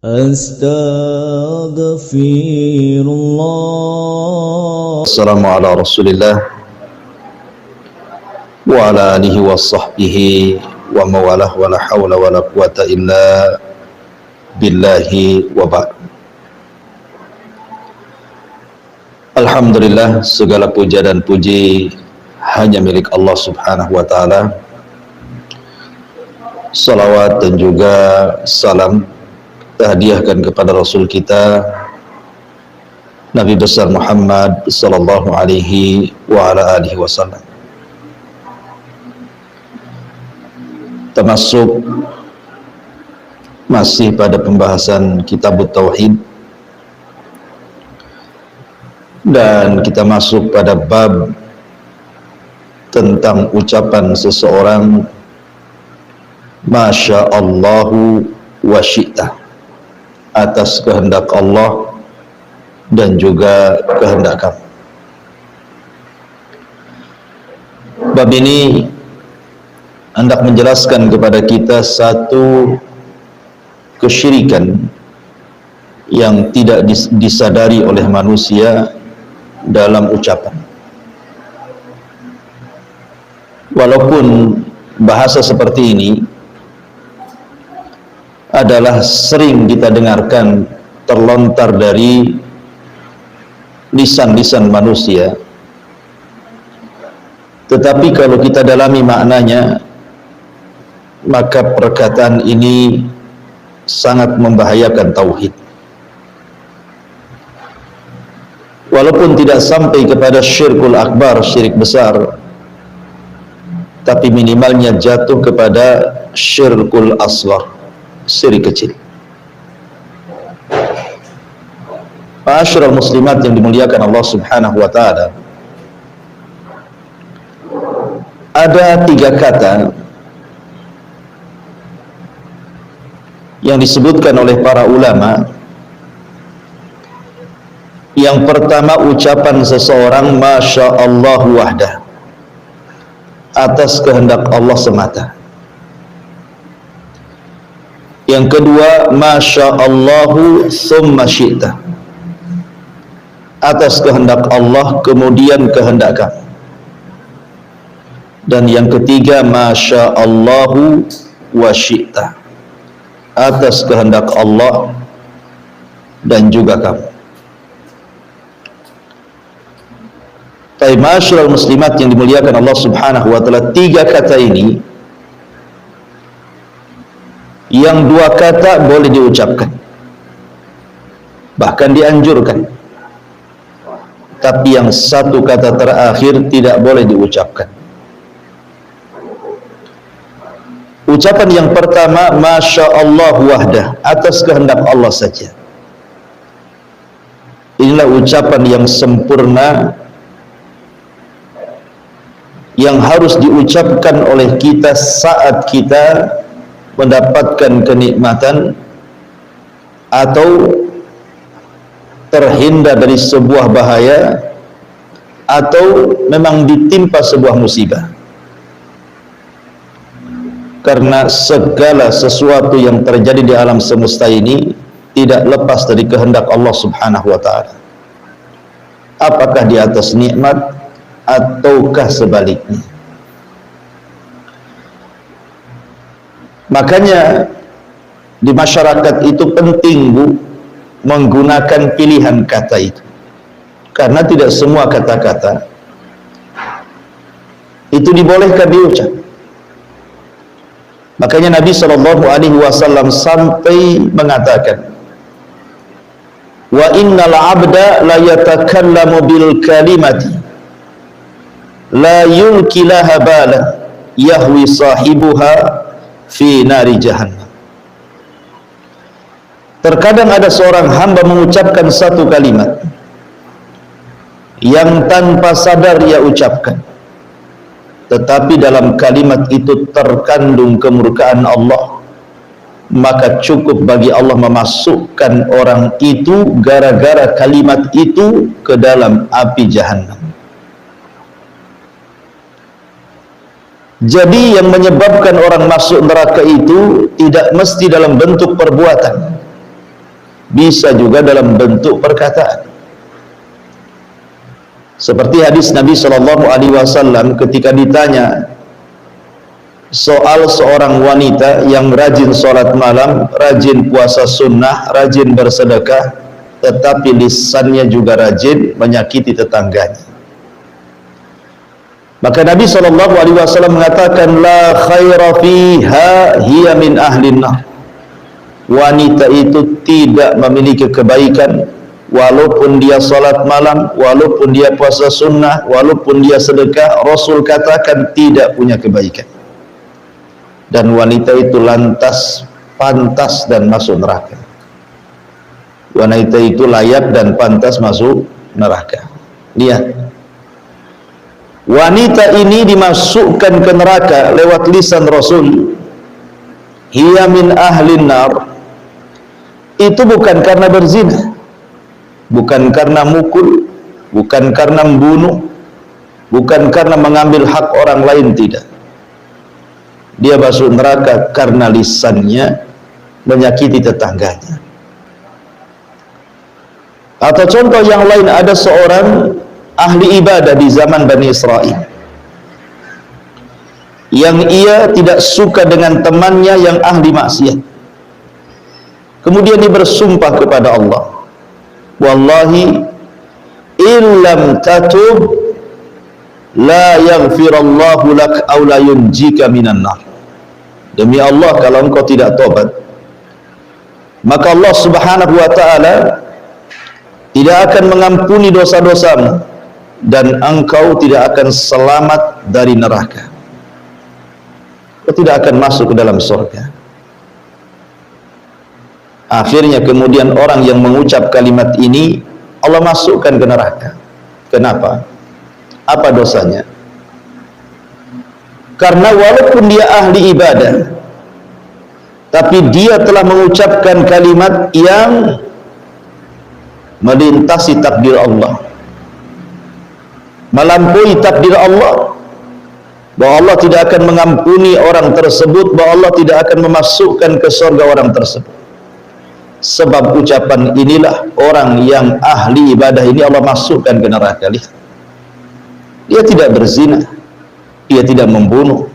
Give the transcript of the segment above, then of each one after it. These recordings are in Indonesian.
Astaghfirullah. Assalamu ala rasulillah wa ala alihi wa sahbihi wa mawalah wa la hawla wa la quwata illa billahi wa ba'd. Alhamdulillah, segala puja dan puji hanya milik Allah subhanahu wa ta'ala. Salawat dan juga salam terhadiahkan kepada Rasul kita Nabi besar Muhammad sallallahu alaihi wa ala alihi wasallam. Termasuk masih pada pembahasan Kitab Tauhid, dan kita masuk pada bab tentang ucapan seseorang Masya Allahu wa syi'ta, atas kehendak Allah dan juga kehendak kamu. Bab ini hendak menjelaskan kepada kita satu kesyirikan yang tidak disadari oleh manusia dalam ucapan. Walaupun bahasa seperti ini adalah sering kita dengarkan terlontar dari lisan-lisan manusia, tetapi kalau kita dalami maknanya, maka perkataan ini sangat membahayakan tauhid. Walaupun tidak sampai kepada syirkul akbar, syirik besar, tapi minimalnya jatuh kepada syirkul asghar, syirik kecil. Ma'asyiral muslimat yang dimuliakan Allah subhanahu wa ta'ala, ada 3 kata yang disebutkan oleh para ulama. Yang pertama, ucapan seseorang Masya Allah wahdah, atas kehendak Allah semata. Yang kedua, Masya Allahu thumma syi'ta, atas kehendak Allah kemudian kehendak kamu. Dan yang ketiga, Masya Allahu wa syi'ta, atas kehendak Allah dan juga kamu. Tapi ma'asyiral muslimat yang dimuliakan Allah subhanahu wa ta'ala, 3 kata ini, yang 2 kata boleh diucapkan, bahkan dianjurkan, tapi yang 1 kata terakhir tidak boleh diucapkan. Ucapan yang pertama, Masya Allah wahdah, atas kehendak Allah saja. Inilah ucapan yang sempurna, yang harus diucapkan oleh kita saat kita mendapatkan kenikmatan atau terhindar dari sebuah bahaya atau memang ditimpa sebuah musibah. Karena segala sesuatu yang terjadi di alam semesta ini tidak lepas dari kehendak Allah subhanahu wa ta'ala, apakah di atas nikmat ataukah sebaliknya. Makanya di masyarakat itu penting, Bu, menggunakan pilihan kata itu, karena tidak semua kata-kata itu dibolehkan diucap. Makanya Nabi SAW sampai mengatakan, wa innal abda la yatakallamu bil kalimati la yulkilaha bala yahwi sahibuha fi nari jahannam. Terkadang ada seorang hamba mengucapkan satu kalimat yang tanpa sadar ia ucapkan, tetapi dalam kalimat itu terkandung kemurkaan Allah, maka cukup bagi Allah memasukkan orang itu gara-gara kalimat itu ke dalam api jahannam. Jadi yang menyebabkan orang masuk neraka itu tidak mesti dalam bentuk perbuatan, bisa juga dalam bentuk perkataan. Seperti hadis Nabi SAW ketika ditanya soal seorang wanita yang rajin sholat malam, rajin puasa sunnah, rajin bersedekah, tetapi lisannya juga rajin menyakiti tetangganya. Maka Nabi SAW mengatakan, la khaira fiha hiya min ahlin nar. Wanita itu tidak memiliki kebaikan, walaupun dia salat malam, walaupun dia puasa sunnah, walaupun dia sedekah. Rasul katakan tidak punya kebaikan, dan wanita itu lantas pantas dan masuk neraka. Wanita itu layak dan pantas masuk neraka. Lihat, wanita ini dimasukkan ke neraka lewat lisan Rasul, hiya min ahlin nar. Itu bukan karena berzina, bukan karena mukul, bukan karena membunuh, bukan karena mengambil hak orang lain, tidak. Dia masuk neraka karena lisannya menyakiti tetangganya. Atau contoh yang lain, ada seorang ahli ibadah di zaman Bani Israel yang ia tidak suka dengan temannya yang ahli maksiat. Kemudian dia bersumpah kepada Allah, wallahi illam tatub la yaghfirallahu lak aw la yunjika minan nar. Demi Allah, kalau engkau tidak tobat, maka Allah Subhanahu wa ta'ala tidak akan mengampuni dosa-dosamu, dan engkau tidak akan selamat dari neraka. Engkau tidak akan masuk ke dalam surga. Akhirnya kemudian orang yang mengucap kalimat ini Allah masukkan ke neraka. Kenapa? Apa dosanya? Karena walaupun dia ahli ibadah, tapi dia telah mengucapkan kalimat yang melintasi takdir Allah, melampaui takdir Allah, bahwa Allah tidak akan mengampuni orang tersebut, bahwa Allah tidak akan memasukkan ke surga orang tersebut. Sebab ucapan inilah orang yang ahli ibadah ini Allah masukkan ke neraka. Lihat, dia tidak berzina, dia tidak membunuh,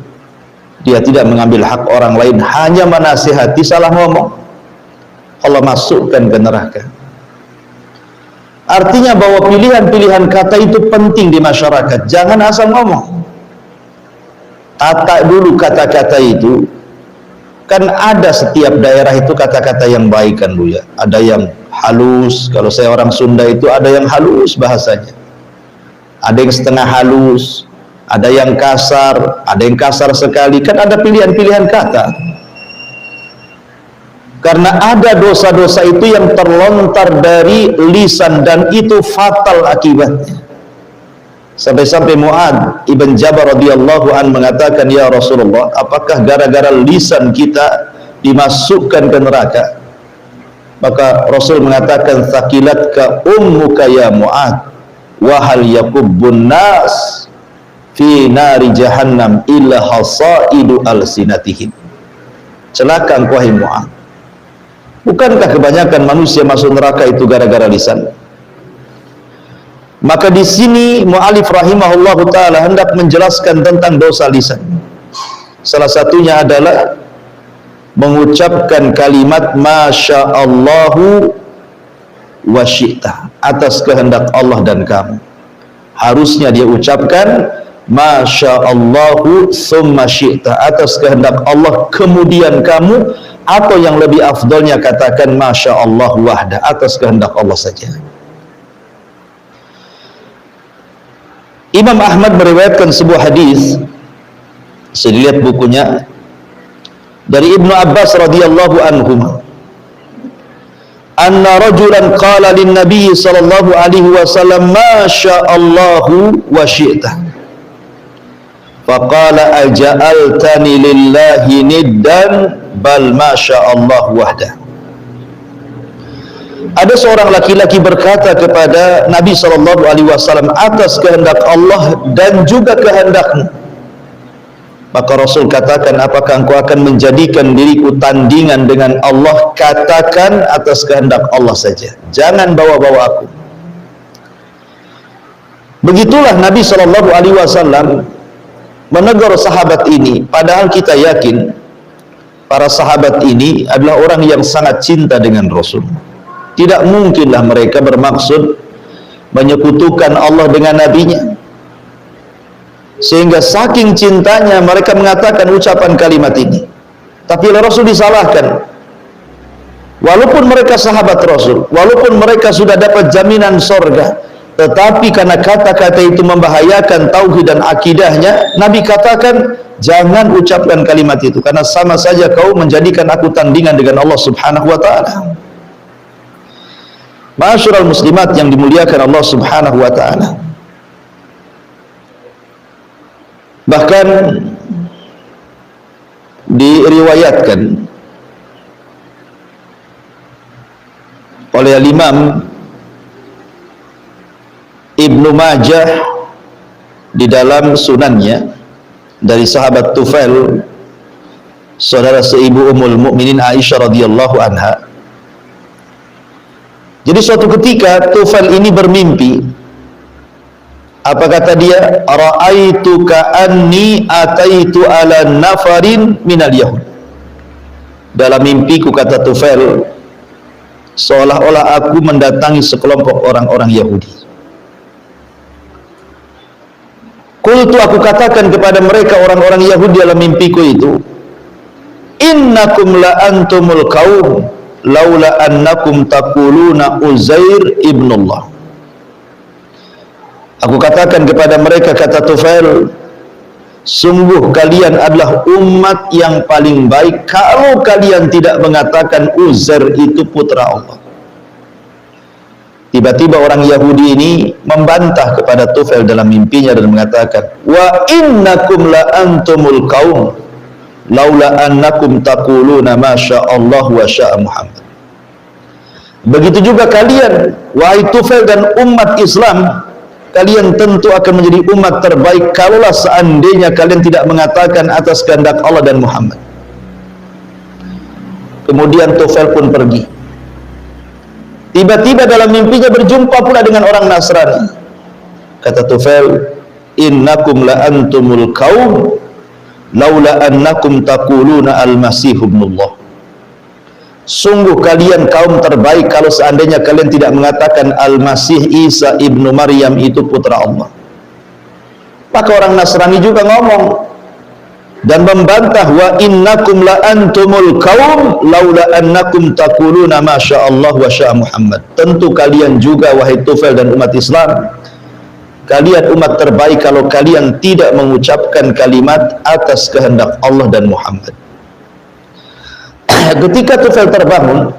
dia tidak mengambil hak orang lain, hanya menasihati salah ngomong, Allah masukkan ke neraka. Artinya bahwa pilihan-pilihan kata itu penting di masyarakat. Jangan asal ngomong. Tata dulu kata-kata itu. Kan ada setiap daerah itu kata-kata yang baik kan Bu ya. Ada yang halus, kalau saya orang Sunda itu ada yang halus bahasanya, ada yang setengah halus, ada yang kasar sekali. Kan ada pilihan-pilihan kata. Karena ada dosa-dosa itu yang terlontar dari lisan, dan itu fatal akibatnya. Sampai-sampai Mu'adz ibn Jabal radhiyallahu an mengatakan, ya Rasulullah, apakah gara-gara lisan kita dimasukkan ke neraka? Maka Rasul mengatakan, thaqilatka ummuka ya Mu'adz, wa hal yakubbun nas fi nari jahannam illa hasaidu alsinatihim. Celaka engkau wahai Mu'adz, bukankah kebanyakan manusia masuk neraka itu gara-gara lisan? Maka di sini mu'alif rahimahullahu ta'ala hendak menjelaskan tentang dosa lisan. Salah satunya adalah mengucapkan kalimat Masya Allahu wa syi'ta, atas kehendak Allah dan kamu. Harusnya dia ucapkan Masya Allahu summa syi'ta, atas kehendak Allah kemudian kamu, atau yang lebih afdolnya katakan Masya Allah wahda, atas kehendak Allah saja. Imam Ahmad meriwayatkan sebuah hadis, saya lihat bukunya, dari Ibnu Abbas radhiyallahu anhu, anna rajulan qala lin nabiy sallallahu alaihi wasallam ma sya'allahu wa syi'ta, faqala aja'altani lillahi niddan bal ma sya'allahu wahda. Ada seorang laki-laki berkata kepada Nabi SAW, atas kehendak Allah dan juga kehendakmu, Maka Rasul katakan, apakah engkau akan menjadikan diriku tandingan dengan Allah? Katakan atas kehendak Allah saja, jangan bawa-bawa aku. Begitulah Nabi SAW menegur sahabat ini, padahal kita yakin para sahabat ini adalah orang yang sangat cinta dengan Rasul. Tidak mungkinlah mereka bermaksud menyekutukan Allah dengan nabinya, sehingga saking cintanya mereka mengatakan ucapan kalimat ini. Tapi Rasul disalahkan. Walaupun mereka sahabat Rasul, walaupun mereka sudah dapat jaminan sorga, tetapi karena kata-kata itu membahayakan tauhid dan akidahnya, Nabi katakan, jangan ucapkan kalimat itu, karena sama saja kau menjadikan aku tandingan dengan Allah Subhanahu wa ta'ala. Ma'asyiral muslimat yang dimuliakan Allah Subhanahu wa ta'ala, bahkan diriwayatkan oleh Imam Ibnu Majah di dalam sunannya dari sahabat Tufail, saudara seibu Ummul Mukminin Aisyah radhiyallahu anha. Jadi suatu ketika Tufail ini bermimpi. Apa kata dia? Ra'aitu ka'anni ataitu ala nafarin minal yahud. Dalam mimpiku, kata Tufail, seolah-olah aku mendatangi sekelompok orang-orang Yahudi. Qultu, aku katakan kepada mereka orang-orang Yahudi dalam mimpiku itu, innakum la antumul qaum laula annakum taquluna Uzair ibnullah. Aku katakan kepada mereka, kata Tufail, sungguh kalian adalah umat yang paling baik kalau kalian tidak mengatakan Uzair itu putra Allah. Tiba-tiba orang Yahudi ini membantah kepada Tufail dalam mimpinya dan mengatakan, wa innakum la antumul qaum laula annakum taquluna ma syaa Allah wa syaa Muhammad. Begitu juga kalian, wahai Tufail dan umat Islam, kalian tentu akan menjadi umat terbaik kalaulah seandainya kalian tidak mengatakan atas kehendak Allah dan Muhammad. Kemudian Tufail pun pergi. Tiba-tiba dalam mimpinya berjumpa pula dengan orang Nasrani. Kata Tufail, innakum la antumul qaum laula annakum taquluna al-masih ibnullah. Sungguh kalian kaum terbaik kalau seandainya kalian tidak mengatakan Al-Masih Isa ibnu Maryam itu putra Allah. Maka orang Nasrani juga ngomong dan membantah, wa innakum la antumul qaum laula annakum taquluna ma syaa Allah wa syaa Muhammad. Tentu kalian juga, wahai Tufail dan umat Islam, kalian umat terbaik kalau kalian tidak mengucapkan kalimat atas kehendak Allah dan Muhammad. Ketika Tufail terbangun,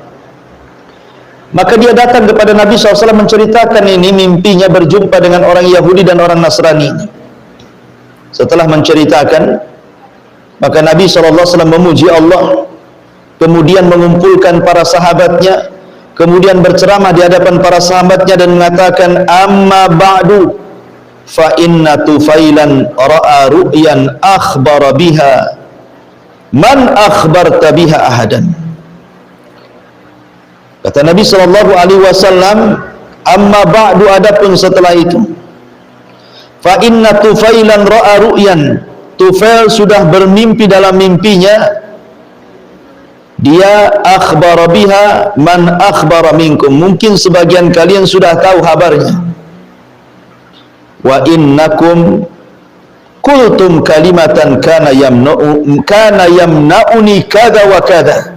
maka dia datang kepada Nabi SAW menceritakan ini mimpinya berjumpa dengan orang Yahudi dan orang Nasrani. Setelah menceritakan, maka Nabi SAW memuji Allah, kemudian mengumpulkan para sahabatnya, kemudian berceramah di hadapan para sahabatnya dan mengatakan, amma ba'du fa inna Tufailan ra'a ru'yan akhbara biha man akhbarta biha ahadan. Kata Nabi SAW, amma ba'du, adapun setelah itu, fa inna Tufailan ra'a ru'yan, Tufail sudah bermimpi dalam mimpinya, dia akhbara biha man akhbara minkum, mungkin sebagian kalian sudah tahu kabarnya. Wa innakum qultum kalimatan kana yamna'uni kada wa kada,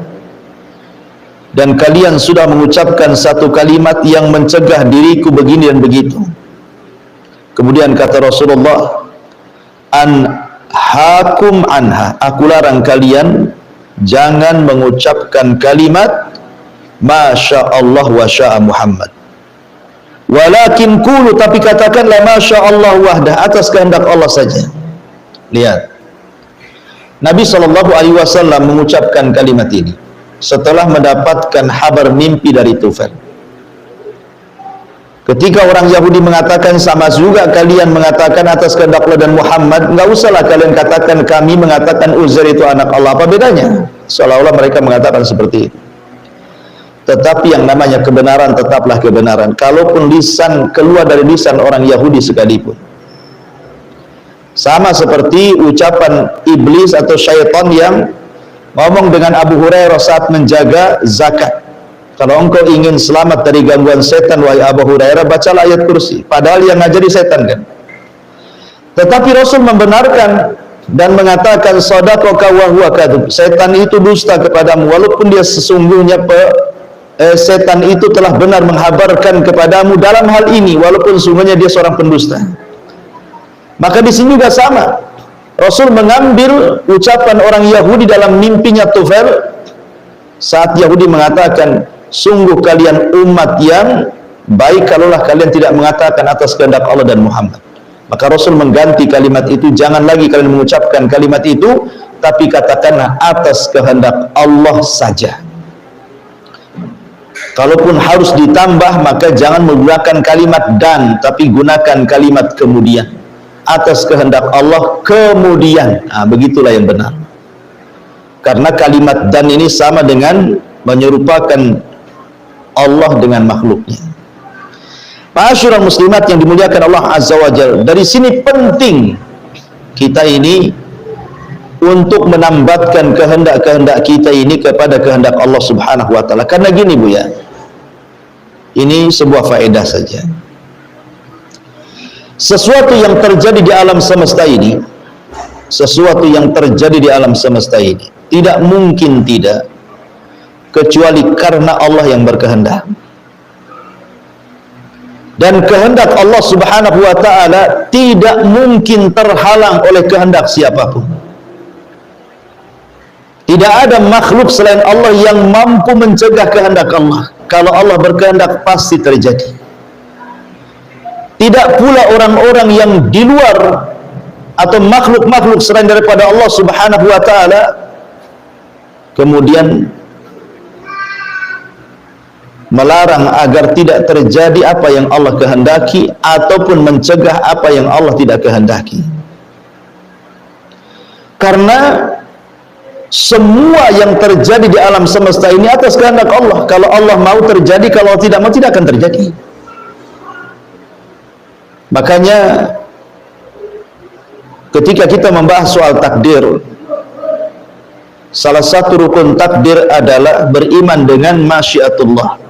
dan kalian sudah mengucapkan satu kalimat yang mencegah diriku begini dan begitu. Kemudian kata Rasulullah, hakum anha, aku larang kalian jangan mengucapkan kalimat masya Allah wa syaa Muhammad, walakin qulu, tapi katakanlah masya Allah wahdah, atas kehendak Allah saja. Lihat, Nabi SAW mengucapkan kalimat ini setelah mendapatkan kabar mimpi dari Tufail. Ketika orang Yahudi mengatakan sama juga kalian mengatakan atas kehendak Allah dan Muhammad, enggak usahlah kalian katakan kami mengatakan Uzair itu anak Allah, apa bedanya? Seolah-olah mereka mengatakan seperti itu. Tetapi yang namanya kebenaran tetaplah kebenaran, kalaupun lisan keluar dari lisan orang Yahudi sekalipun. Sama seperti ucapan iblis atau syaitan yang ngomong dengan Abu Hurairah saat menjaga zakat. Kalau engkau ingin selamat dari gangguan setan, wahai Abu Hurairah, bacalah ayat kursi. Padahal yang ngajari setan kan. Tetapi Rasul membenarkan dan mengatakan sadaqaka wa huwa kadzub. Setan itu dusta kepadamu walaupun dia sesungguhnya setan itu telah benar menghabarkan kepadamu dalam hal ini walaupun sesungguhnya dia seorang pendusta. Maka di sini juga sama. Rasul mengambil ucapan orang Yahudi dalam mimpinya Tufail saat Yahudi mengatakan, sungguh kalian umat yang baik kalaulah kalian tidak mengatakan atas kehendak Allah dan Muhammad. Maka Rasul mengganti kalimat itu, jangan lagi kalian mengucapkan kalimat itu, tapi katakanlah atas kehendak Allah saja. Kalaupun harus ditambah, maka jangan menggunakan kalimat dan, tapi gunakan kalimat kemudian. Atas kehendak Allah kemudian. Nah, begitulah yang benar. Karena kalimat dan ini sama dengan menyerupakan Allah dengan makhluknya. Ma'asyiral muslimat yang dimuliakan Allah Azza wa Jalla, dari sini penting kita ini untuk menambatkan kehendak-kehendak kita ini kepada kehendak Allah Subhanahu wa taala. Karena gini Bu ya, ini sebuah faedah saja. Sesuatu yang terjadi di alam semesta ini, sesuatu yang terjadi di alam semesta ini tidak mungkin tidak kecuali karena Allah yang berkehendak. Dan kehendak Allah Subhanahu wa taala tidak mungkin terhalang oleh kehendak siapapun. Tidak ada makhluk selain Allah yang mampu mencegah kehendak Allah. Kalau Allah berkehendak pasti terjadi. Tidak pula orang-orang yang di luar atau makhluk-makhluk selain daripada Allah Subhanahu wa taala kemudian melarang agar tidak terjadi apa yang Allah kehendaki ataupun mencegah apa yang Allah tidak kehendaki. Karena semua yang terjadi di alam semesta ini atas kehendak Allah. Kalau Allah mau terjadi, kalau tidak mau tidak akan terjadi. Makanya ketika kita membahas soal takdir, salah satu rukun takdir adalah beriman dengan masyiatullah.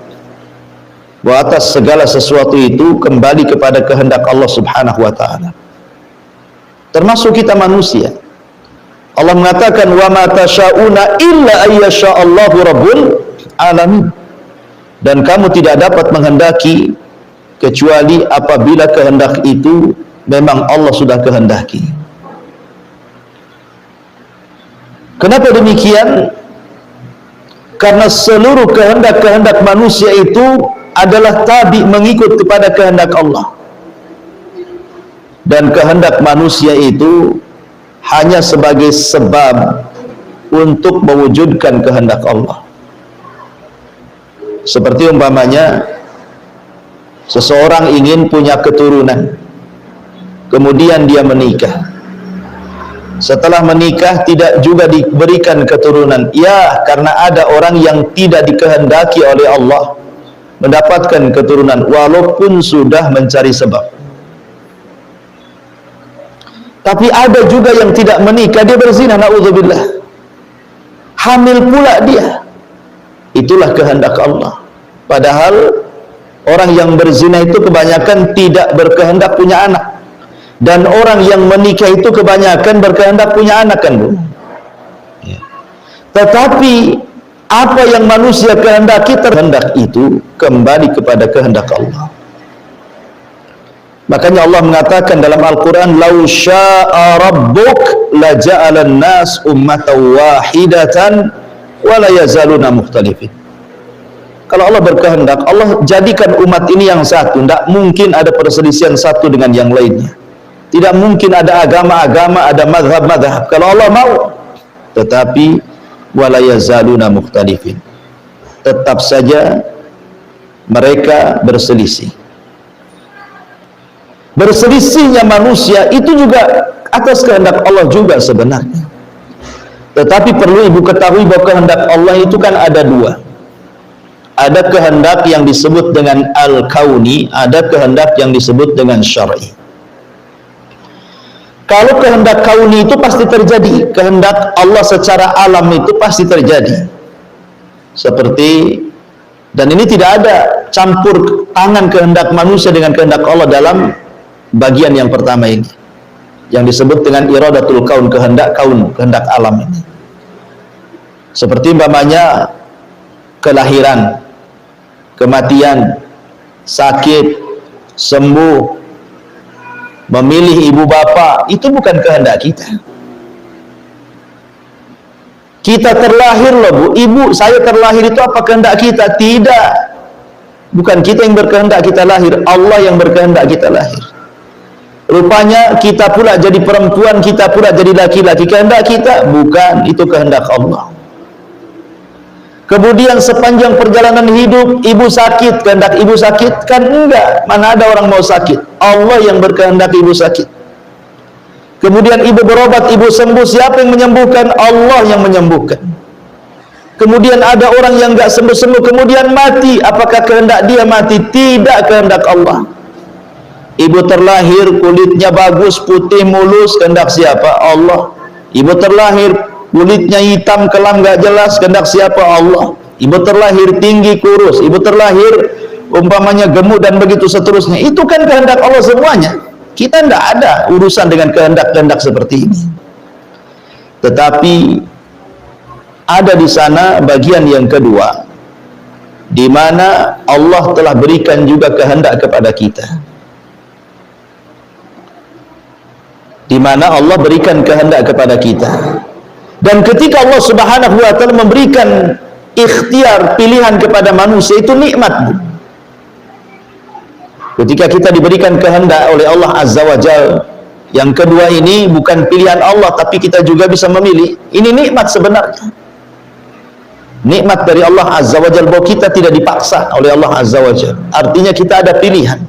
Bahwa atas segala sesuatu itu kembali kepada kehendak Allah Subhanahu wa taala. Termasuk kita manusia. Allah mengatakan wa ma tasyauna illa ayyasha'allahu rabbul alamin. Dan kamu tidak dapat menghendaki kecuali apabila kehendak itu memang Allah sudah kehendaki. Kenapa demikian? Karena seluruh kehendak-kehendak manusia itu adalah tabi mengikut kepada kehendak Allah. Dan kehendak manusia itu hanya sebagai sebab untuk mewujudkan kehendak Allah. Seperti umpamanya seseorang ingin punya keturunan, kemudian dia menikah. Setelah menikah tidak juga diberikan keturunan. Ya, karena ada orang yang tidak dikehendaki oleh Allah mendapatkan keturunan walaupun sudah mencari sebab. Tapi ada juga yang tidak menikah, dia berzina, naudzubillah. Hamil pula dia. Itulah kehendak Allah. Padahal orang yang berzina itu kebanyakan tidak berkehendak punya anak. Dan orang yang menikah itu kebanyakan berkehendak punya anak kan Bu. Ya. Tetapi apa yang manusia kehendaki, terhendak itu kembali kepada kehendak Allah. Makanya Allah mengatakan dalam Al-Quran, "Lau syaa rabbuk la ja'alan nas ummatan wahidatan wa la yazaluna mukhtalifin." Kalau Allah berkehendak, Allah jadikan umat ini yang satu. Tidak mungkin ada perselisihan satu dengan yang lainnya. Tidak mungkin ada agama-agama, ada mazhab-mazhab. Kalau Allah mau, tetapi wala yazaluna mukhtalifin. Tetap saja mereka berselisih. Berselisihnya manusia itu juga atas kehendak Allah juga sebenarnya. Tetapi perlu ibu ketahui bahwa kehendak Allah itu kan ada dua. Ada kehendak yang disebut dengan al-kauni, ada kehendak yang disebut dengan syar'i. Kalau kehendak kauni itu pasti terjadi, kehendak Allah secara alam itu pasti terjadi. Seperti, dan ini tidak ada campur tangan kehendak manusia dengan kehendak Allah dalam bagian yang pertama ini, yang disebut dengan iradatul kaun, kehendak kaun, kehendak alam ini. Seperti umpamanya kelahiran, kematian, sakit, sembuh, memilih ibu bapak, itu bukan kehendak kita. Kita terlahir loh bu, ibu saya terlahir, itu apa kehendak kita? Tidak, bukan kita yang berkehendak kita lahir, Allah yang berkehendak kita lahir. Rupanya kita pula jadi perempuan, kita pula jadi laki-laki, kehendak kita? Bukan, itu kehendak Allah. Kemudian sepanjang perjalanan hidup, ibu sakit, kehendak ibu sakit? Kan enggak, mana ada orang mau sakit, Allah yang berkehendak ibu sakit. Kemudian ibu berobat, ibu sembuh, siapa yang menyembuhkan? Allah yang menyembuhkan. Kemudian ada orang yang enggak sembuh-sembuh, kemudian mati, apakah kehendak dia mati? Tidak, kehendak Allah. Ibu terlahir, kulitnya bagus, putih, mulus, kehendak siapa? Allah. Ibu terlahir, kulitnya hitam, kelam, gak jelas, kehendak siapa? Allah. Ibu terlahir tinggi, kurus, ibu terlahir umpamanya gemuk dan begitu seterusnya, itu kan kehendak Allah semuanya. Kita tidak ada urusan dengan kehendak-kehendak seperti ini. Tetapi ada di sana bagian yang kedua, di mana Allah telah berikan juga kehendak kepada kita, di mana Allah berikan kehendak kepada kita. Dan ketika Allah Subhanahu wa ta'ala memberikan ikhtiar, pilihan kepada manusia, itu nikmat. Ketika kita diberikan kehendak oleh Allah Azza wa Jalla, yang kedua ini bukan pilihan Allah, tapi kita juga bisa memilih. Ini nikmat sebenarnya. Nikmat dari Allah Azza wa Jalla, bahwa kita tidak dipaksa oleh Allah Azza wa Jalla. Artinya kita ada pilihan.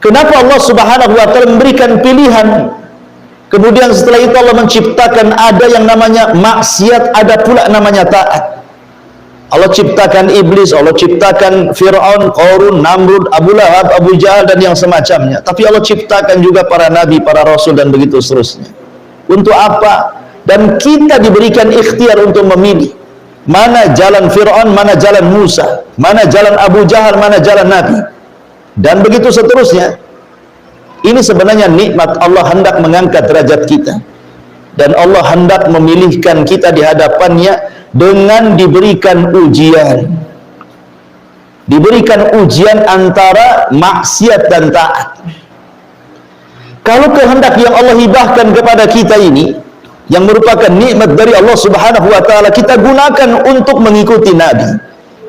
Kenapa Allah Subhanahu wa ta'ala memberikan pilihan? Kemudian setelah itu Allah menciptakan ada yang namanya maksiat, ada pula namanya taat. Allah ciptakan iblis, Allah ciptakan Fir'aun, Qarun, Namrud, Abu Lahab, Abu Jahal dan yang semacamnya. Tapi Allah ciptakan juga para nabi, para rasul dan begitu seterusnya. Untuk apa? Dan kita diberikan ikhtiar untuk memilih mana jalan Fir'aun, mana jalan Musa, mana jalan Abu Jahal, mana jalan Nabi, dan begitu seterusnya. Ini sebenarnya nikmat. Allah hendak mengangkat derajat kita, dan Allah hendak memilihkan kita di hadapannya dengan diberikan ujian. Diberikan ujian antara maksiat dan taat. Kalau kehendak yang Allah hibahkan kepada kita ini, yang merupakan nikmat dari Allah Subhanahu wa ta'ala, kita gunakan untuk mengikuti Nabi,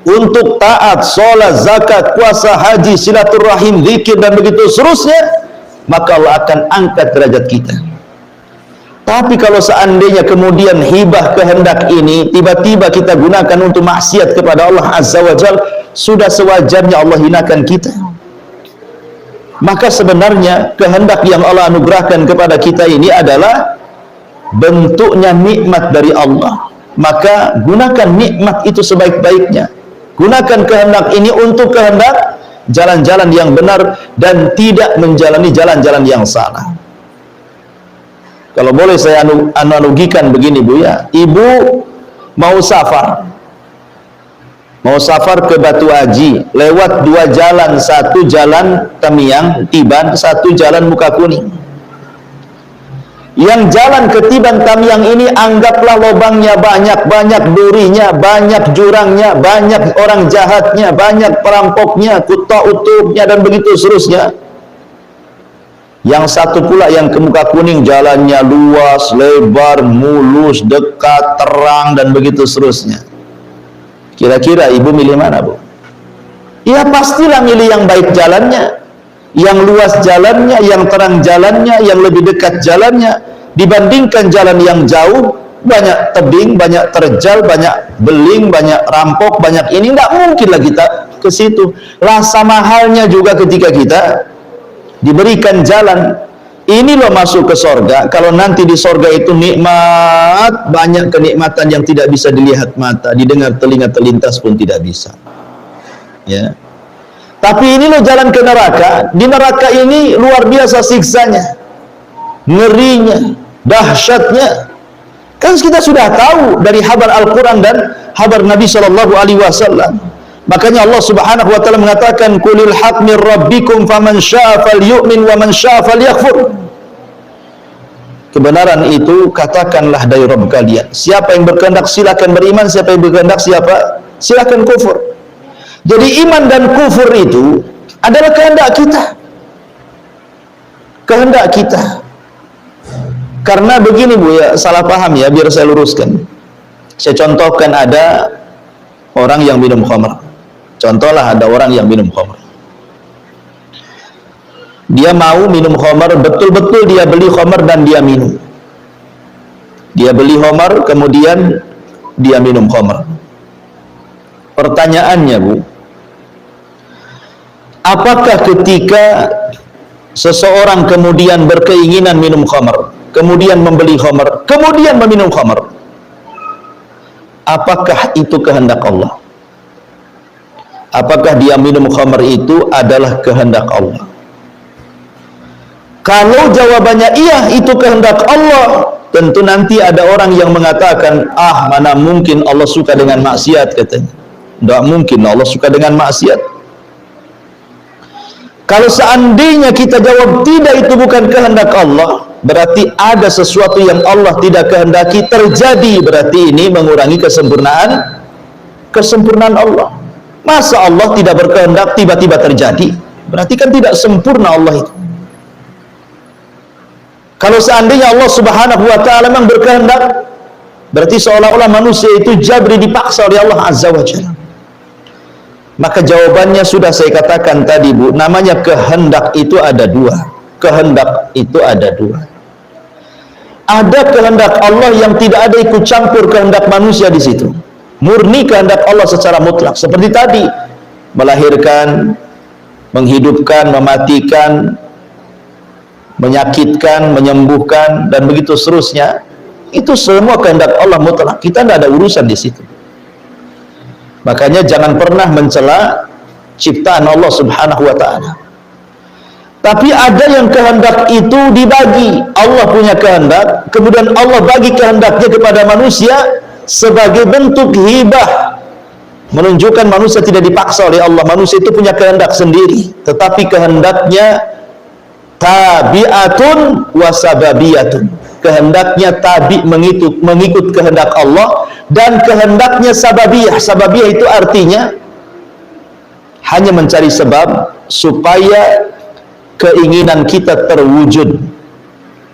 untuk taat, sholat, zakat, puasa, haji, silaturahim, zikir dan begitu seterusnya, maka Allah akan angkat derajat kita. Tapi kalau seandainya kemudian hibah kehendak ini tiba-tiba kita gunakan untuk maksiat kepada Allah Azza wa Jalla, sudah sewajarnya Allah hinakan kita. Maka sebenarnya kehendak yang Allah anugerahkan kepada kita ini adalah bentuknya nikmat dari Allah. Maka gunakan nikmat itu sebaik-baiknya. Gunakan kehendak ini untuk kehendak jalan-jalan yang benar dan tidak menjalani jalan-jalan yang salah. Kalau boleh saya analogikan begini bu ya, ibu mau safar ke Batu Haji, lewat dua jalan, satu jalan Tamiang, Tiban, satu jalan Mukakuning. Yang jalan ke Tiban Tamiang ini anggaplah lubangnya banyak, banyak durinya, banyak jurangnya, banyak orang jahatnya, banyak perampoknya, kuta utupnya dan begitu seterusnya. Yang satu pula yang ke Mukakuning, jalannya luas, lebar, mulus, dekat, terang dan begitu seterusnya. Kira-kira ibu milih mana bu? Ya pastilah milih yang baik jalannya, yang luas jalannya, yang terang jalannya, yang lebih dekat jalannya, dibandingkan jalan yang jauh, banyak tebing, banyak terjal, banyak beling, banyak rampok, banyak ini. Tidak mungkinlah kita ke situ. Rasa mahalnya juga ketika kita diberikan jalan. Ini loh masuk ke sorga. Kalau nanti di sorga itu nikmat, banyak kenikmatan yang tidak bisa dilihat mata, didengar telinga terlintas pun tidak bisa. Ya. Tapi ini loh jalan ke neraka. Di neraka ini luar biasa siksanya, ngerinya, dahsyatnya. Kan kita sudah tahu dari habar Al-Quran dan habar Nabi SAW. Makanya Allah Subhanahu wa taala mengatakan qulil haq mir rabbikum faman syaa'a falyu'min wa man syaa'a falyakfur. Kebenaran itu katakanlah dari Rabb kalian. Siapa yang berkehendak silakan beriman, siapa yang berkehendak silakan kufur. Jadi iman dan kufur itu adalah kehendak kita. Kehendak kita. Karena begini Bu ya, salah paham ya, biar saya luruskan. Saya contohkan ada orang yang minum khamr. Contohlah ada orang yang minum khamr. Dia mau minum khamr, betul-betul dia beli khamr dan dia minum. Dia beli khamr, kemudian dia minum khamr. Pertanyaannya Bu, apakah ketika seseorang kemudian berkeinginan minum khamr, kemudian membeli khamr, kemudian meminum khamr, apakah itu kehendak Allah? Apakah dia minum khamr itu adalah kehendak Allah? Kalau jawabannya iya, itu kehendak Allah, tentu nanti ada orang yang mengatakan, ah mana mungkin Allah suka dengan maksiat, katanya. Tidak mungkin Allah suka dengan maksiat. Kalau seandainya kita jawab tidak, itu bukan kehendak Allah, berarti ada sesuatu yang Allah tidak kehendaki terjadi. Berarti ini mengurangi kesempurnaan Allah. Masa Allah tidak berkehendak tiba-tiba terjadi? Berarti kan tidak sempurna Allah itu. Kalau seandainya Allah Subhanahu wa taala memang berkehendak, berarti seolah-olah manusia itu jabri, dipaksa oleh Allah Azza wa Jalla. Maka jawabannya sudah saya katakan tadi Bu, namanya kehendak itu ada dua. Kehendak itu ada dua. Ada kehendak Allah yang tidak ada ikut campur kehendak manusia di situ. Murni kehendak Allah secara mutlak. Seperti tadi, melahirkan, menghidupkan, mematikan, menyakitkan, menyembuhkan, dan begitu seterusnya. Itu semua kehendak Allah mutlak. Kita tidak ada urusan di situ. Makanya jangan pernah mencela ciptaan Allah Subhanahu wa taala. Tapi ada yang kehendak itu dibagi. Allah punya kehendak, kemudian Allah bagi kehendaknya kepada manusia sebagai bentuk hibah, menunjukkan manusia tidak dipaksa oleh Allah. Manusia itu punya kehendak sendiri, tetapi kehendaknya tabi'atun wa sababiyatun. Kehendaknya tabi, mengikut kehendak Allah, dan kehendaknya sababiyah. Sababiyah itu artinya hanya mencari sebab supaya keinginan kita terwujud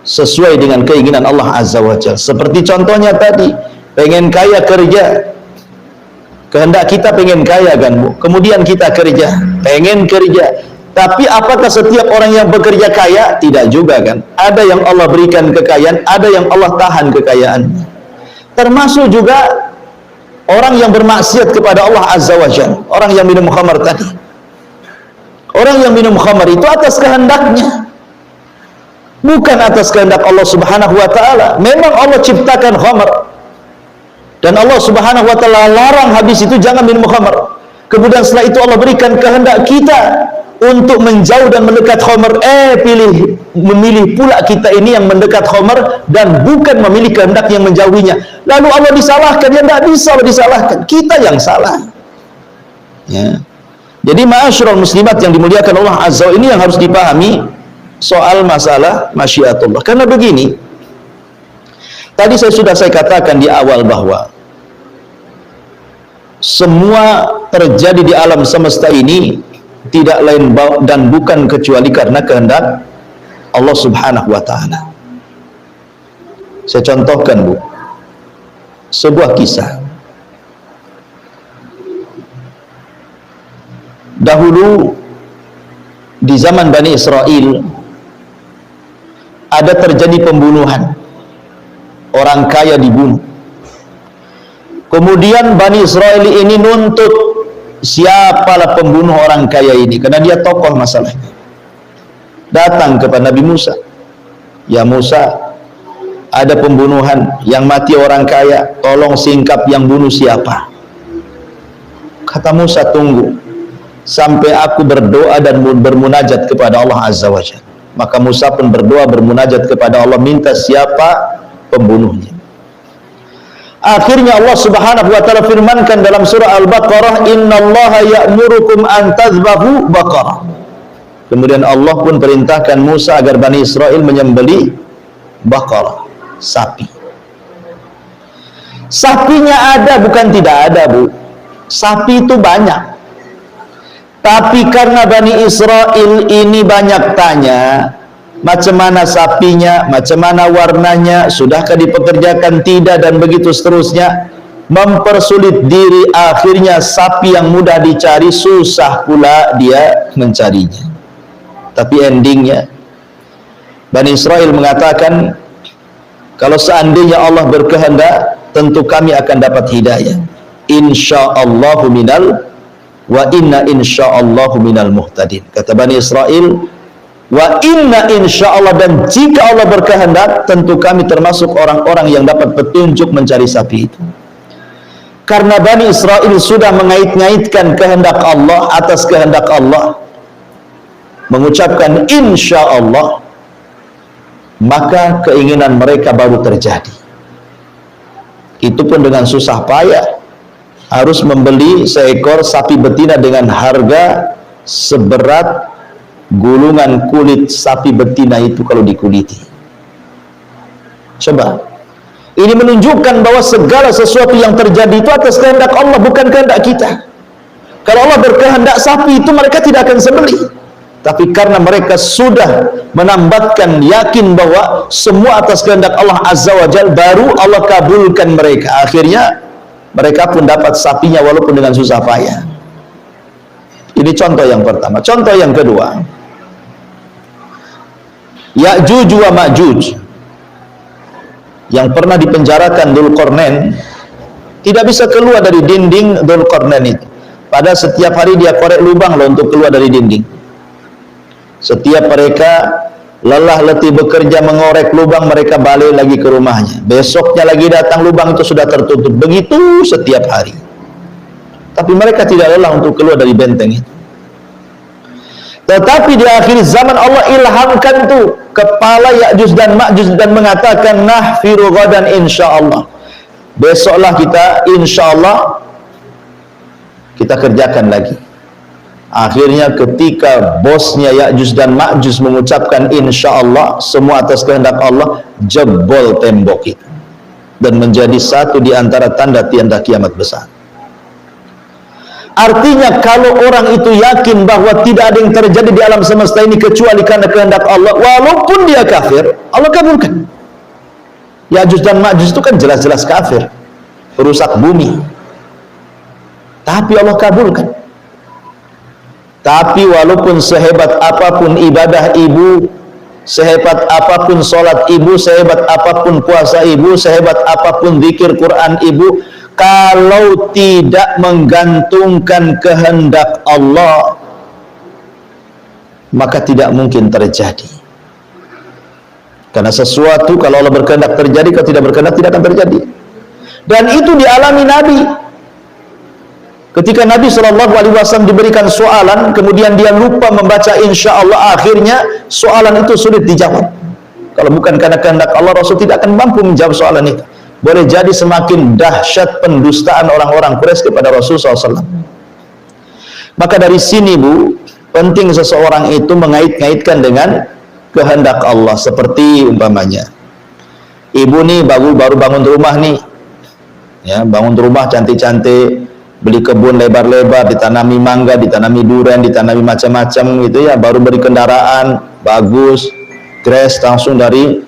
sesuai dengan keinginan Allah Azza wa Jalla. Seperti contohnya tadi, pengen kaya kerja, kehendak kita pengen kaya kan Bu, kemudian kita kerja, pengen kerja. Tapi apakah setiap orang yang bekerja kaya? Tidak juga kan. Ada yang Allah berikan kekayaan, ada yang Allah tahan kekayaannya. Termasuk juga orang yang bermaksiat kepada Allah Azza wa Jalla, orang yang minum khamar tadi. Orang yang minum khamar itu atas kehendaknya, bukan atas kehendak Allah Subhanahu wa taala. Memang Allah ciptakan khamar, dan Allah Subhanahu wa taala larang habis itu jangan minum khamar. Kemudian setelah itu Allah berikan kehendak kita untuk menjauh dan mendekat khamar. Memilih pula kita ini yang mendekat khamar dan bukan memilih kehendak yang menjauhinya. Lalu Allah disalahkan? Ya tidak bisa Allah disalahkan, kita yang salah. Ya. Jadi ma'asyiral muslimat yang dimuliakan Allah Azza wa Jalla, ini yang harus dipahami soal masalah masyiatullah. Karena begini, tadi saya katakan di awal bahwa semua terjadi di alam semesta ini tidak lain dan bukan kecuali karena kehendak Allah Subhanahu wa taala. Saya contohkan Bu, sebuah kisah. Dahulu di zaman Bani Israel ada terjadi pembunuhan, orang kaya dibunuh. Kemudian Bani Israel ini nuntut siapalah pembunuh orang kaya ini, karena dia tokoh masalahnya. datang kepada Nabi Musa, ya Musa, ada pembunuhan, yang mati orang kaya, tolong singkap yang bunuh siapa. Kata Musa, tunggu sampai aku berdoa dan bermunajat kepada Allah Azza wa Jalla. Maka Musa pun berdoa, bermunajat kepada Allah, minta siapa pembunuhnya. Akhirnya Allah Subhanahu wa taala firmankan dalam surah Al-Baqarah, "Innallaha ya'murukum an tadhbahu baqarah." Kemudian Allah pun perintahkan Musa agar Bani Israel menyembelih baqarah, sapi. Sapinya ada, bukan tidak ada, Bu. Sapi itu banyak. Tapi karena Bani Israel ini banyak tanya, macam mana sapinya, macam mana warnanya, sudahkah dipekerjakan, tidak, dan begitu seterusnya, mempersulit diri. Akhirnya sapi yang mudah dicari, susah pula dia mencarinya. Tapi endingnya Bani Israel mengatakan, kalau seandainya Allah berkehendak, tentu kami akan dapat hidayah. Insyaallahu minal wa inna insyaallahu minal muhtadin. Kata Bani Israel, wa inna insyaallah, dan jika Allah berkehendak, tentu kami termasuk orang-orang yang dapat petunjuk mencari sapi itu. Karena Bani Israel sudah mengait-ngaitkan kehendak Allah atas kehendak Allah, mengucapkan insyaallah, maka keinginan mereka baru terjadi. Itu pun dengan susah payah, harus membeli seekor sapi betina dengan harga seberat gulungan kulit sapi betina itu kalau dikuliti. Coba, ini menunjukkan bahwa segala sesuatu yang terjadi itu atas kehendak Allah, bukan kehendak kita. Kalau Allah berkehendak, sapi itu mereka tidak akan sembelih. Tapi karena mereka sudah menambatkan yakin bahwa semua atas kehendak Allah Azza wa Jalla, baru Allah kabulkan mereka. Akhirnya mereka pun dapat sapinya walaupun dengan susah payah. Ini contoh yang pertama. Contoh yang kedua, Ya'juj wa Ma'juj yang pernah dipenjarakan Dzulqarnain, tidak bisa keluar dari dinding Dzulqarnain itu. Pada setiap hari dia korek lubang loh untuk keluar dari dinding. Setiap mereka lelah letih bekerja mengorek lubang, mereka balik lagi ke rumahnya. Besoknya lagi datang, lubang itu sudah tertutup. Begitu setiap hari. Tapi mereka tidak lelah untuk keluar dari benteng itu. Tetapi di akhir zaman Allah ilhamkan tuh kepala Ya'juj dan Ma'juj dan mengatakan, nahfiru ghadan insyaallah. Besoklah kita insyaallah kita kerjakan lagi. Akhirnya ketika bosnya Ya'juj dan Ma'juj mengucapkan insyaallah, semua atas kehendak Allah, jebol tembok itu dan menjadi satu di antara tanda-tanda kiamat besar. Artinya kalau orang itu yakin bahwa tidak ada yang terjadi di alam semesta ini kecuali karena kehendak Allah, walaupun dia kafir, Allah kabulkan. Ya'juj dan Ma'juj itu kan jelas-jelas kafir, perusak bumi, tapi Allah kabulkan. Tapi walaupun sehebat apapun ibadah ibu, sehebat apapun sholat ibu, sehebat apapun puasa ibu, sehebat apapun zikir Quran ibu, kalau tidak menggantungkan kehendak Allah, maka tidak mungkin terjadi. Karena sesuatu kalau Allah berkehendak terjadi, kalau tidak berkehendak tidak akan terjadi. Dan itu dialami Nabi. Ketika Nabi SAW diberikan soalan, kemudian dia lupa membaca insya Allah, akhirnya soalan itu sulit dijawab. Kalau bukan karena kehendak Allah, Rasul tidak akan mampu menjawab soalan itu. Boleh jadi semakin dahsyat pendustaan orang-orang Quraisy kepada Rasul SAW. Maka dari sini Bu, penting seseorang itu mengait-ngaitkan dengan kehendak Allah. Seperti umpamanya, ibu nih baru bangun rumah nih, ya, bangun rumah cantik-cantik, beli kebun lebar-lebar, ditanami mangga, ditanami durian, ditanami macam-macam gitu ya, baru beli kendaraan bagus, grass langsung dari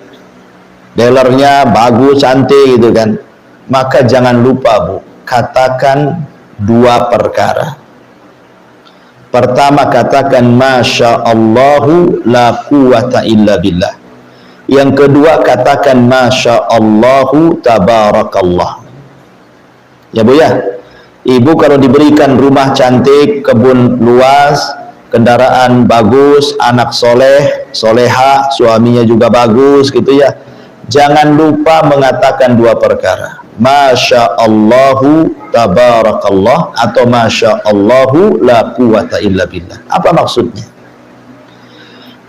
dealernya, bagus, cantik gitu kan. Maka jangan lupa Bu, katakan dua perkara. Pertama, katakan Masya Allahu la quwata illa billah. Yang kedua, katakan Masya Allahu tabarakallah. Ya Bu ya, ibu kalau diberikan rumah cantik, kebun luas, kendaraan bagus, anak soleh, soleha, suaminya juga bagus gitu ya. Jangan lupa mengatakan dua perkara. Masya Allahu tabarakallah atau Masya Allahu la quwata illa billah. Apa maksudnya?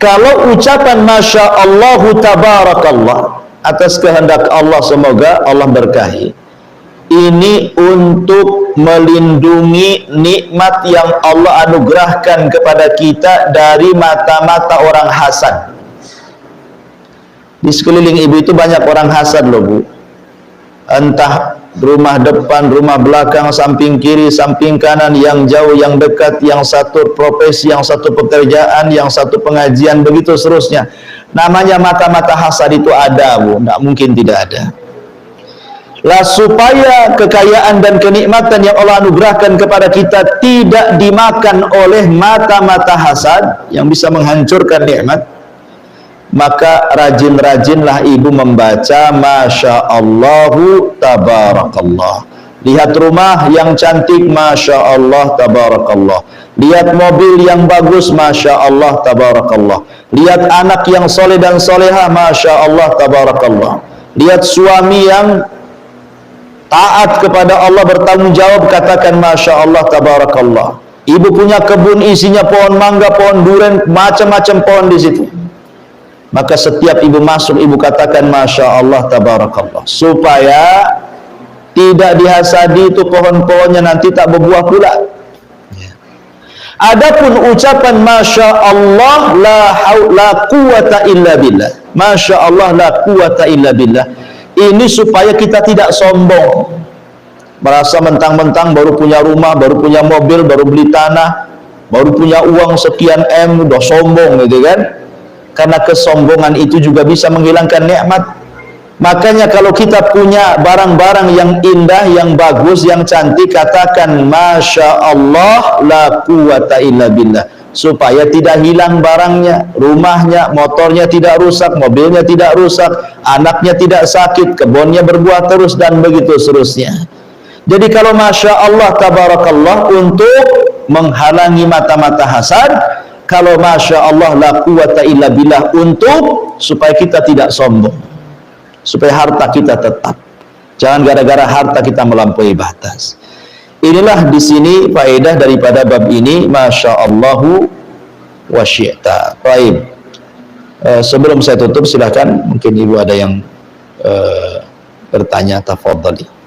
Kalau ucapan Masya Allahu tabarakallah atas kehendak Allah, semoga Allah berkahi, ini untuk melindungi nikmat yang Allah anugerahkan kepada kita dari mata-mata orang hasad. Di sekeliling ibu itu banyak orang hasad loh Bu. Entah rumah depan, rumah belakang, samping kiri, samping kanan, yang jauh, yang dekat, yang satu profesi, yang satu pekerjaan, yang satu pengajian, begitu seterusnya. Namanya mata-mata hasad itu ada Bu, tidak mungkin tidak ada. Lah supaya kekayaan dan kenikmatan yang Allah anugerahkan kepada kita tidak dimakan oleh mata-mata hasad yang bisa menghancurkan nikmat, maka rajin-rajinlah ibu membaca Masya Allahu tabarakallah. Lihat rumah yang cantik, Masya Allah tabarakallah. Lihat mobil yang bagus, Masya Allah tabarakallah. Lihat anak yang soleh dan soleha, Masya Allah tabarakallah. Lihat suami yang taat kepada Allah, bertanggung jawab, katakan Masya Allah tabarakallah. Ibu punya kebun isinya pohon mangga, pohon durian, macam-macam pohon di situ. Maka setiap ibu masuk, ibu katakan Masya Allah tabarakallah, supaya tidak dihasadi itu pohon-pohonnya nanti tak berbuah pula. Adapun ucapan Masya Allah la quwata illa billah, Masya Allah la quwata illa billah, ini supaya kita tidak sombong, merasa mentang-mentang baru punya rumah, baru punya mobil, baru beli tanah, baru punya uang sekian M, udah sombong gitu kan. Karena kesombongan itu juga bisa menghilangkan nikmat. Makanya kalau kita punya barang-barang yang indah, yang bagus, yang cantik, katakan Masya Allah la quwata illa billah, supaya tidak hilang barangnya, rumahnya, motornya tidak rusak, mobilnya tidak rusak, anaknya tidak sakit, kebunnya berbuah terus, dan begitu seterusnya. Jadi kalau Masya Allah tabarakallah untuk menghalangi mata-mata hasad, kalau Masya Allah la quwata illa billah untuk supaya kita tidak sombong, supaya harta kita tetap. Jangan gara-gara harta kita melampaui batas. Inilah di sini faedah daripada bab ini, Masya Allahu wa syi'ta. Baik. Sebelum saya tutup, silakan mungkin ibu ada yang bertanya, tafadhali.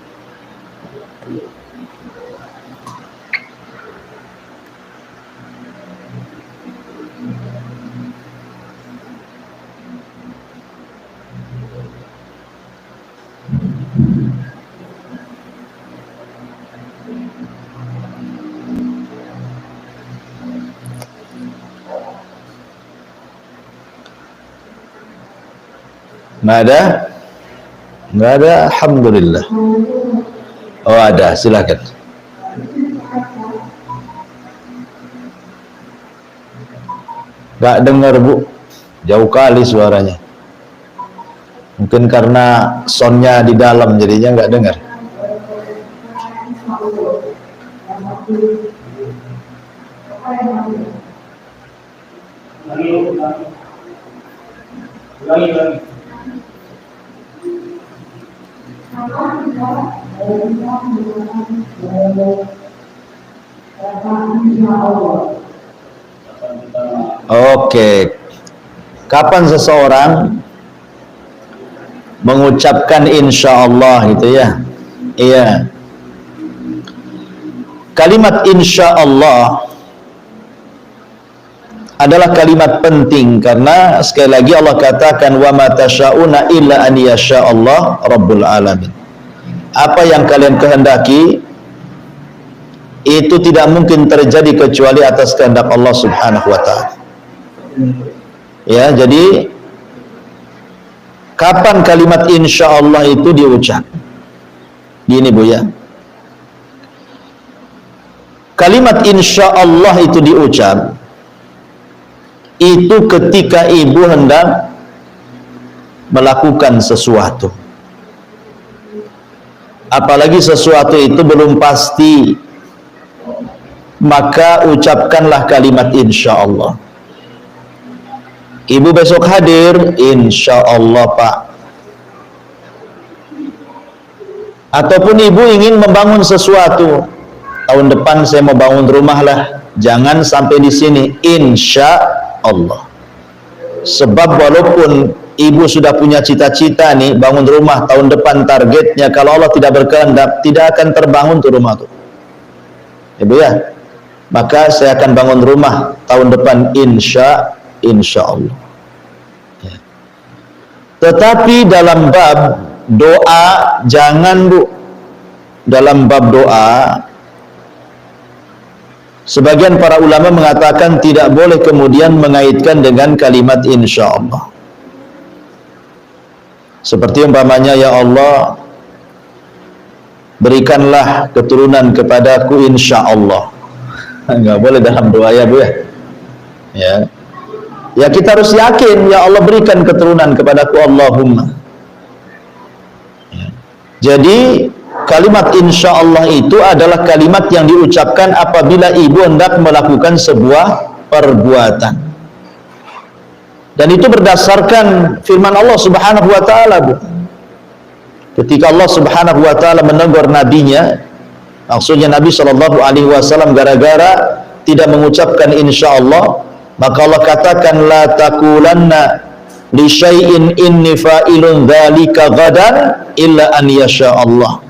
Nggak ada? Nggak ada, alhamdulillah. Oh ada, silakan. Nggak dengar Bu, jauh kali suaranya. Mungkin karena soundnya di dalam jadinya nggak dengar. Oke. Kapan seseorang mengucapkan insya Allah gitu ya? Iya. Kalimat insya Allah adalah kalimat penting karena sekali lagi Allah katakan wa ma tasyauna illa an yasha Allah rabbul alamin. Apa yang kalian kehendaki itu tidak mungkin terjadi kecuali atas kehendak Allah Subhanahu wa taala. Ya, jadi kapan kalimat insya Allah itu diucap? Gini Bu ya. Kalimat insya Allah itu diucap itu ketika ibu hendak melakukan sesuatu, apalagi sesuatu itu belum pasti, maka ucapkanlah kalimat insya Allah. Ibu besok hadir, insya Allah Pak. Ataupun ibu ingin membangun sesuatu, tahun depan saya mau bangun rumah lah, jangan sampai di sini, insya Allah. Sebab walaupun ibu sudah punya cita-cita nih bangun rumah tahun depan, targetnya kalau Allah tidak berkehendak tidak akan terbangun tuh rumah tuh, ibu ya. Maka saya akan bangun rumah tahun depan, insya Allah. Ya. Tetapi dalam bab doa jangan Bu, dalam bab doa sebagian para ulama mengatakan tidak boleh kemudian mengaitkan dengan kalimat insya Allah. Seperti umpamanya, ya Allah berikanlah keturunan kepadaku insya Allah. Nggak boleh dalam doa ya Bu ya. Ya kita harus yakin, ya Allah berikan keturunan kepadaku, Allahumma. Ya. Jadi kalimat insya Allah itu adalah kalimat yang diucapkan apabila ibu hendak melakukan sebuah perbuatan. Dan itu berdasarkan firman Allah Subhanahu wa taala, Bu. Ketika Allah Subhanahu wa taala menegur nabinya, maksudnya Nabi Shallallahu alaihi wasallam gara-gara tidak mengucapkan insya Allah, maka Allah katakan la taqulanna li syai'in inni fa'ilun dzalika ghadan illa an yasha Allah.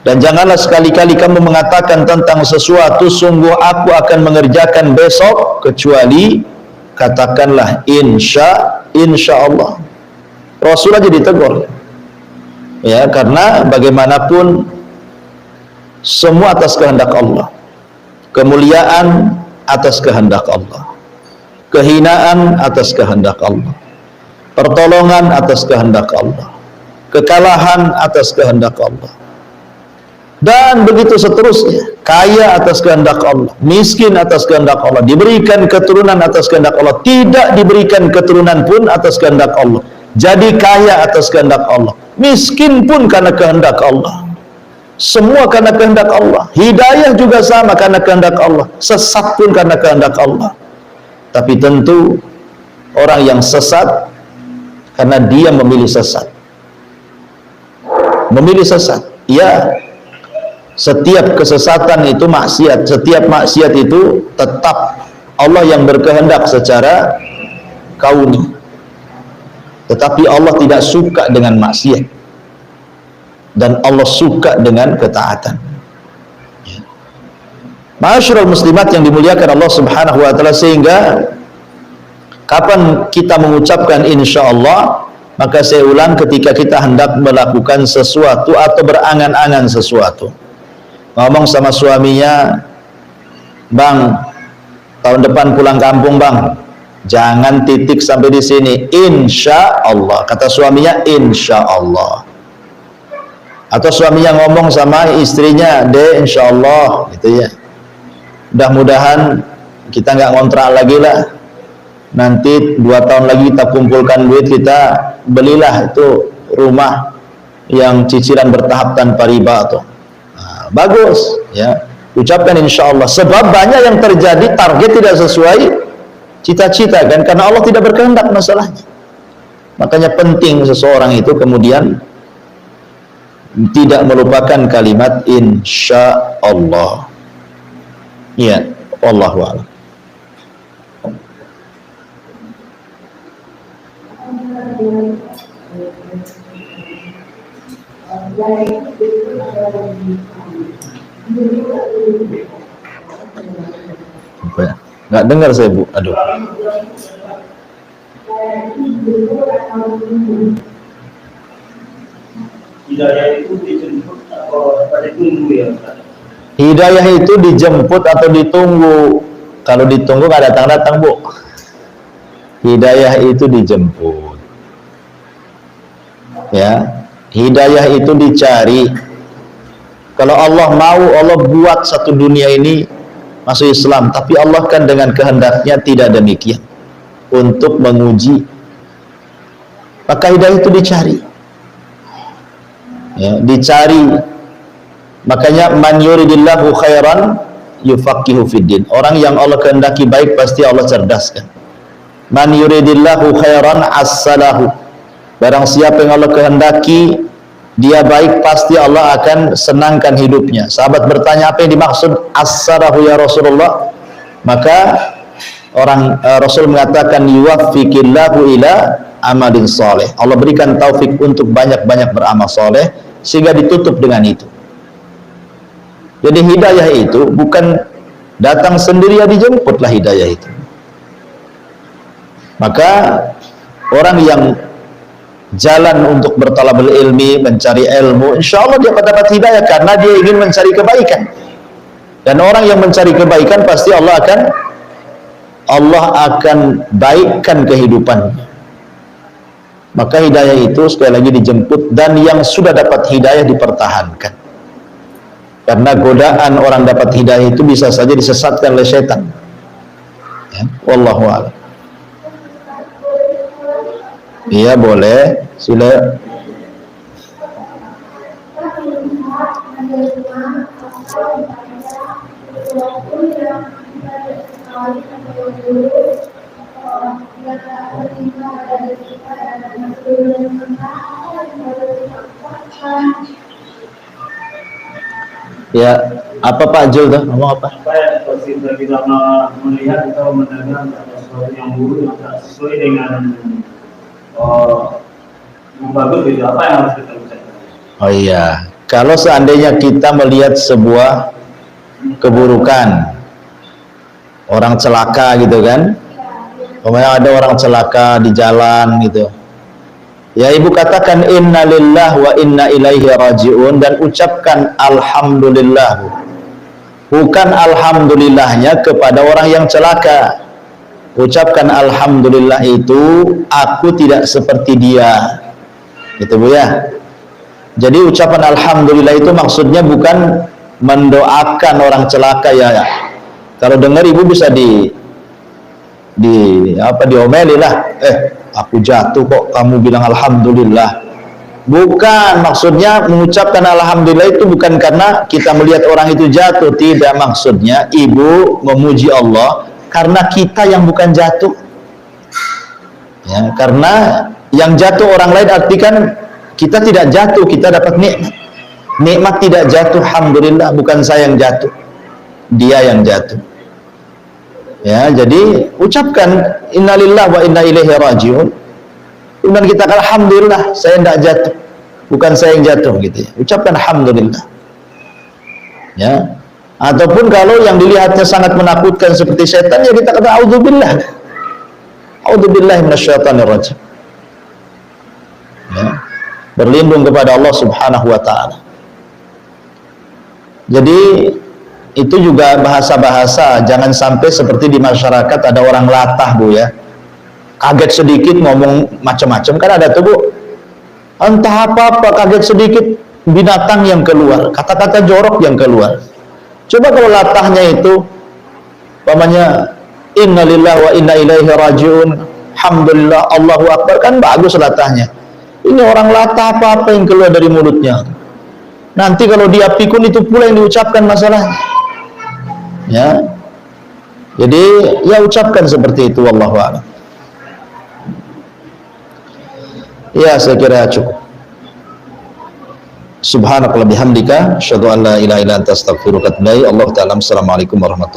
Dan janganlah sekali-kali kamu mengatakan tentang sesuatu, sungguh aku akan mengerjakan besok, kecuali katakanlah insya Allah. Rasul aja ditegur. Ya, karena bagaimanapun semua atas kehendak Allah. Kemuliaan atas kehendak Allah. Kehinaan atas kehendak Allah. Pertolongan atas kehendak Allah. Kekalahan atas kehendak Allah. Dan begitu seterusnya. Kaya atas kehendak Allah, miskin atas kehendak Allah, diberikan keturunan atas kehendak Allah, tidak diberikan keturunan pun atas kehendak Allah. Jadi kaya atas kehendak Allah, miskin pun karena kehendak Allah. Semua karena kehendak Allah. Hidayah juga sama karena kehendak Allah, sesat pun karena kehendak Allah. Tapi tentu orang yang sesat karena dia memilih sesat. Memilih sesat. Ya, setiap kesesatan itu maksiat, setiap maksiat itu tetap Allah yang berkehendak secara kauni. Tetapi Allah tidak suka dengan maksiat, dan Allah suka dengan ketaatan. Ma'asyiral muslimat yang dimuliakan Allah Subhanahu wa taala, sehingga kapan kita mengucapkan insya Allah, maka saya ulang, ketika kita hendak melakukan sesuatu atau berangan-angan sesuatu. Ngomong sama suaminya, bang, tahun depan pulang kampung bang, jangan titik sampai di sini, insya Allah. Kata suaminya insya Allah. Atau suaminya ngomong sama istrinya, deh insya Allah, gitu ya. Mudah-mudahan kita nggak ngontrak lagi lah. Nanti 2 tahun lagi kita kumpulkan duit, kita belilah itu rumah yang cicilan bertahap tanpa riba tuh. Bagus ya, ucapkan insya Allah. Sebab banyak yang terjadi target tidak sesuai cita-cita kan, karena Allah tidak berkehendak masalahnya. Makanya penting seseorang itu kemudian tidak melupakan kalimat insya Allah. Ya, wallahu a'lam. Apa ya? Nggak dengar saya Bu. Aduh. Hidayah itu dijemput atau ditunggu ya Ustaz? Hidayah itu dijemput atau ditunggu? Kalau ditunggu nggak datang-datang Bu. Hidayah itu dijemput. Ya, hidayah itu dicari. Kalau Allah mau, Allah buat satu dunia ini masuk Islam, tapi Allah kan dengan kehendaknya tidak demikian, untuk menguji. Maka hidayah itu dicari. Ya, dicari. Makanya man yuridillahu khairan yufaqihu fiddin. Orang yang Allah kehendaki baik pasti Allah cerdaskan. Man yuridillahu khairan assalahu. Barang siapa yang Allah kehendaki dia baik, pasti Allah akan senangkan hidupnya. Sahabat bertanya, apa yang dimaksud as-sarahu ya Rasulullah? Maka Rasul mengatakan, yuwaffiqillahu ila amalin soleh. Allah berikan taufik untuk banyak-banyak beramal soleh, sehingga ditutup dengan itu. Jadi hidayah itu bukan datang sendiri, ya dijemputlah hidayah itu. Maka orang yang jalan untuk bertalabul ilmi, mencari ilmu, insya Allah dia dapat hidayah karena dia ingin mencari kebaikan. Dan orang yang mencari kebaikan pasti Allah akan baikkan kehidupannya. Maka hidayah itu sekali lagi dijemput, dan yang sudah dapat hidayah dipertahankan. Karena godaan orang dapat hidayah itu bisa saja disesatkan oleh setan. Ya, wallahu a'lam. Iya boleh, sila. Ya, apa Pak Jul tuh? Ngomong apa? Saya kita melihat atau mendengar sesuatu yang buruk atau sesuai dengan bagus gitu, apa yang harus kita ucapkan? Oh iya, kalau seandainya kita melihat sebuah keburukan, orang celaka gitu kan, pokoknya ada orang celaka di jalan gitu, ya ibu katakan inna lillah wa inna ilaihi raji'un, dan ucapkan alhamdulillah, bukan alhamdulillahnya kepada orang yang celaka. Ucapkan alhamdulillah itu, aku tidak seperti dia, gitu Bu ya. Jadi ucapan alhamdulillah itu maksudnya bukan mendoakan orang celaka ya. Kalau dengar ibu bisa diomeli lah, aku jatuh kok kamu bilang alhamdulillah. Bukan, maksudnya mengucapkan alhamdulillah itu bukan karena kita melihat orang itu jatuh, tidak, maksudnya ibu memuji Allah karena kita yang bukan jatuh, ya, karena yang jatuh orang lain, artikan kita tidak jatuh, kita dapat nikmat tidak jatuh, alhamdulillah, bukan saya yang jatuh, dia yang jatuh, ya. Jadi ucapkan innalillah wa inna ilaihi raji'un, kemudian kita katakan alhamdulillah saya tidak jatuh, bukan saya yang jatuh, gitu ya. Ucapkan alhamdulillah, ya. Ataupun kalau yang dilihatnya sangat menakutkan seperti setan, ya kita kata auzubillah, auzubillah minasyaitonir rajim, ya, berlindung kepada Allah Subhanahu wa taala. Jadi itu juga bahasa-bahasa, jangan sampai seperti di masyarakat ada orang latah Bu ya, kaget sedikit ngomong macam-macam, kan ada tuh Bu, entah apa-apa kaget sedikit binatang yang keluar, kata-kata jorok yang keluar. Coba kalau latahnya itu namanya innalillah wa inna ilaihi raji'un, alhamdulillah, Allahu akbar, kan bagus latahnya. Ini orang latah apa-apa yang keluar dari mulutnya, nanti kalau dia pikun itu pula yang diucapkan masalahnya, ya. Jadi ya ucapkan seperti itu, wallahu a'lam. Ya, saya kira cukup. Subhanakallah bihamdika, asyhadu an la ilaha illa anta astaghfiruka wa atubu ilaik. Allah ta'ala. Assalamualaikum warahmatullahi wabarakatuh.